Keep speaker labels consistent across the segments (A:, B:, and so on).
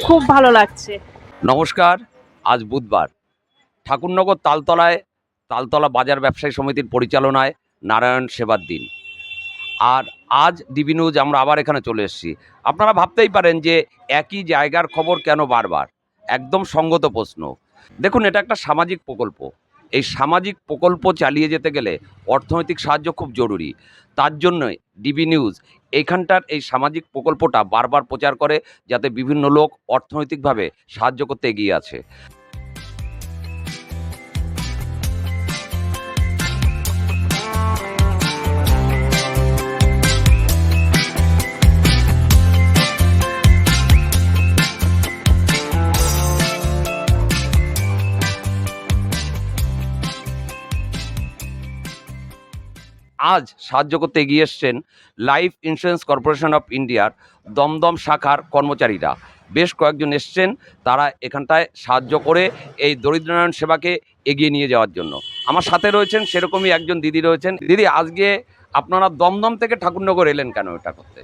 A: খুব ভালো লাগছে।
B: নমস্কার, আজ বুধবার ঠাকুরনগর তালতলা বাজার ব্যবসায়ী সমিতির পরিচালনায় নারায়ণ সেবার দিন। আর আজ ডিবি নিউজ আমরা আবার এখানে চলে এসেছি। আপনারা ভাবতেই পারেন যে একই জায়গার খবর কেন বারবার, একদম সঙ্গত প্রশ্ন। দেখুন, এটা একটা সামাজিক প্রকল্প। এই সামাজিক প্রকল্প চালিয়ে যেতে গেলে অর্থনৈতিক সাহায্য খুব জরুরি। তার জন্যই ডিবি নিউজ এইখানটার এই সামাজিক প্রকল্পটা বারবার প্রচার করে, যাতে বিভিন্ন লোক অর্থনৈতিকভাবে সাহায্য করতে এগিয়ে আছে। আজ সাহায্য করতে এগিয়ে এসছেন লাইফ ইন্স্যুরেন্স কর্পোরেশন অফ ইন্ডিয়ার দমদম শাখার কর্মচারীরা। বেশ কয়েকজন এসছেন, তারা এখানটায় সাহায্য করে এই দরিদ্রনারায়ণ সেবাকে এগিয়ে নিয়ে যাওয়ার জন্য। আমার সাথে রয়েছেন সেরকমই একজন দিদি রয়েছেন। দিদি, আজকে আপনারা দমদম থেকে ঠাকুরনগর এলেন কেন এটা করতে?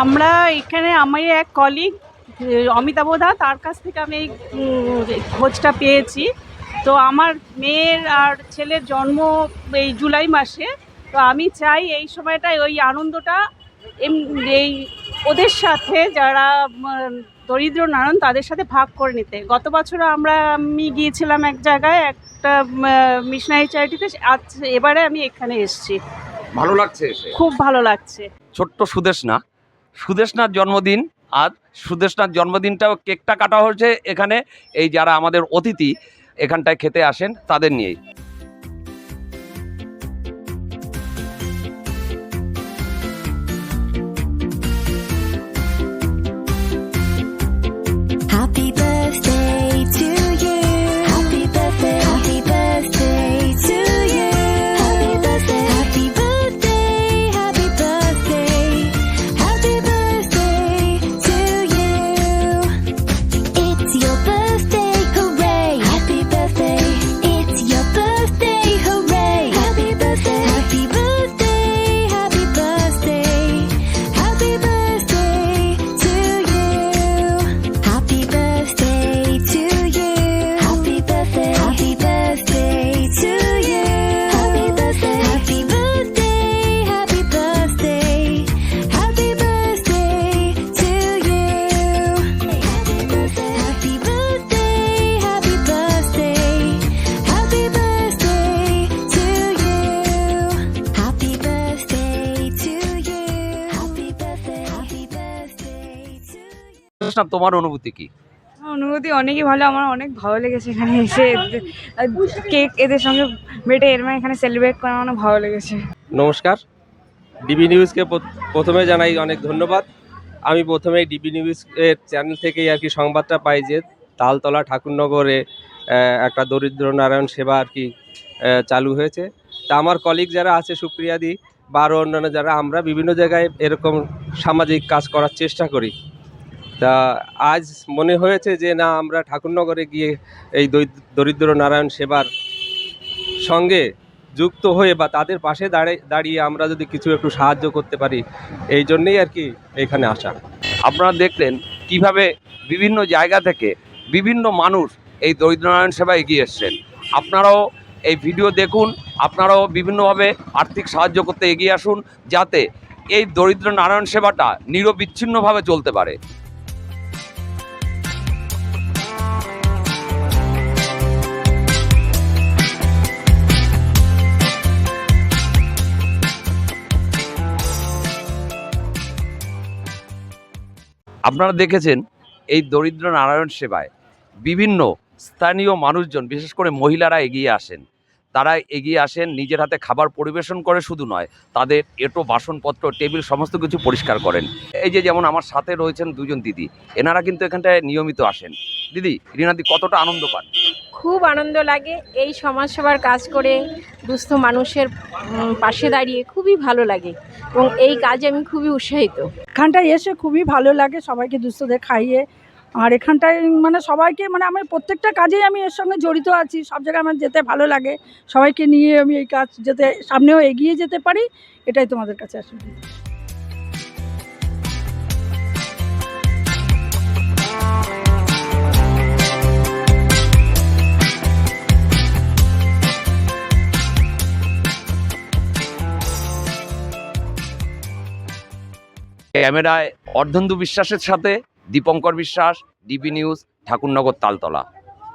A: আমরা এখানে আমার এক কলিগ অমিতাভ দা, তার কাছ থেকে আমি এই খোঁজটা পেয়েছি। তো আমার মেয়ের আর ছেলের জন্ম এই জুলাই মাসে, তো আমি চাই এই সময়টায় ওই আনন্দটা এই ওদের সাথে, যারা দরিদ্র নারায়ণ, তাদের সাথে ভাগ করে নিতে। গত বছর আমি গিয়েছিলাম এক জায়গায়, একটা মিশনারি চ্যারিটিতে। আজ এবারে আমি এখানে এসেছি।
B: ভালো লাগছে এসে?
A: খুব ভালো লাগছে।
B: ছোট্ট সুদেশনার জন্মদিন। আজ সুদেশনার জন্মদিনটাও কেকটা কাটা হয়েছে এখানে, এই যারা আমাদের অতিথি এখানটায় খেতে আসেন তাদের নিয়েই।
C: Happy birthday to you. Happy birthday. Happy birthday to you. Happy birthday. Happy birthday. Happy birthday. Happy birthday to you. It's your birthday, hooray! Happy birthday. It's your birthday, hooray! Happy birthday. Happy birthday. Happy birthday. Happy birthday to you. Happy birthday to you. Happy birthday. Happy birthday to you. Happy birthday. Happy birthday. Happy birthday. Happy birthday to you. Happy birthday. Happy birthday. Happy birthday. Happy birthday to you. Happy birthday to you. Happy birthday. Happy birthday to you.
B: তোমার অনুভূতি কি?
D: অনুভূতি অনেকই ভালো। আমার অনেক ভালো লেগেছে এখানে এসে, কেক এদের সঙ্গে বেটে এখানে সেলিব্রেট করা অনেক ভালো লেগেছে।
E: নমস্কার, ডিবি নিউজকে প্রথমে জানাই অনেক ধন্যবাদ। আমি প্রথমে ডিবি নিউজের চ্যানেল থেকেই আর কি সংবাদটা পাই যে তালতলা ঠাকুরনগরে একটা দরিদ্র নারায়ণ সেবা আর কি চালু হয়েছে। তা আমার কলিগ যারা আছে, সুপ্রিয়াদি বা আরও অন্যান্য যারা, আমরা বিভিন্ন জায়গায় এরকম সামাজিক কাজ করার চেষ্টা করি। তা আজ মনে হয়েছে যে না, আমরা ঠাকুরনগরে গিয়ে এই দরিদ্র নারায়ণ সেবার সঙ্গে যুক্ত হয়ে বা তাদের পাশে দাঁড়িয়ে আমরা যদি কিছু একটু সাহায্য করতে পারি, এই জন্যেই আর কি এখানে আসা।
B: আপনারা দেখলেন কিভাবে বিভিন্ন জায়গা থেকে বিভিন্ন মানুষ এই দরিদ্রনারায়ণ সেবা এগিয়ে এসছেন। আপনারাও এই ভিডিও দেখুন, আপনারাও বিভিন্নভাবে আর্থিক সাহায্য করতে এগিয়ে আসুন, যাতে এই দরিদ্র নারায়ণ সেবাটা নিরবিচ্ছিন্নভাবে চলতে পারে। আপনারা দেখেছেন এই দরিদ্র নারায়ণ সেবায় বিভিন্ন স্থানীয় মানুষজন, বিশেষ করে মহিলারা এগিয়ে আসেন। তারা এগিয়ে আসেন, নিজের হাতে খাবার পরিবেশন করে শুধু নয়, তাদের এঁটো বাসনপত্র, টেবিল সমস্ত কিছু পরিষ্কার করেন। এই যে যেমন আমার সাথে রয়েছেন দুজন দিদি, এনারা কিন্তু এখানটায় নিয়মিত আসেন। দিদি, রীনাদি, কতটা আনন্দ পান?
F: খুব আনন্দ লাগে এই সমাজসেবার কাজ করে, দুস্থ মানুষের পাশে দাঁড়িয়ে খুবই ভালো লাগে এবং এই কাজে আমি খুবই উৎসাহিত।
G: এখানটায় এসে খুবই ভালো লাগে, সবাইকে দুস্থদের খাইয়ে। আর এখানটায় সবাইকে আমি প্রত্যেকটা কাজেই আমি এর সঙ্গে জড়িত আছি। সব জায়গায় আমার যেতে ভালো লাগে, সবাইকে নিয়ে আমি এই কাজ যাতে সামনেও এগিয়ে যেতে পারি, এটাই তোমাদের কাছে আসবে।
B: ক্যামেরায় অর্ধেন্দু বিশ্বাসের সাথে দীপঙ্কর বিশ্বাস, ডিবি নিউজ, ঠাকুরনগর তালতলা।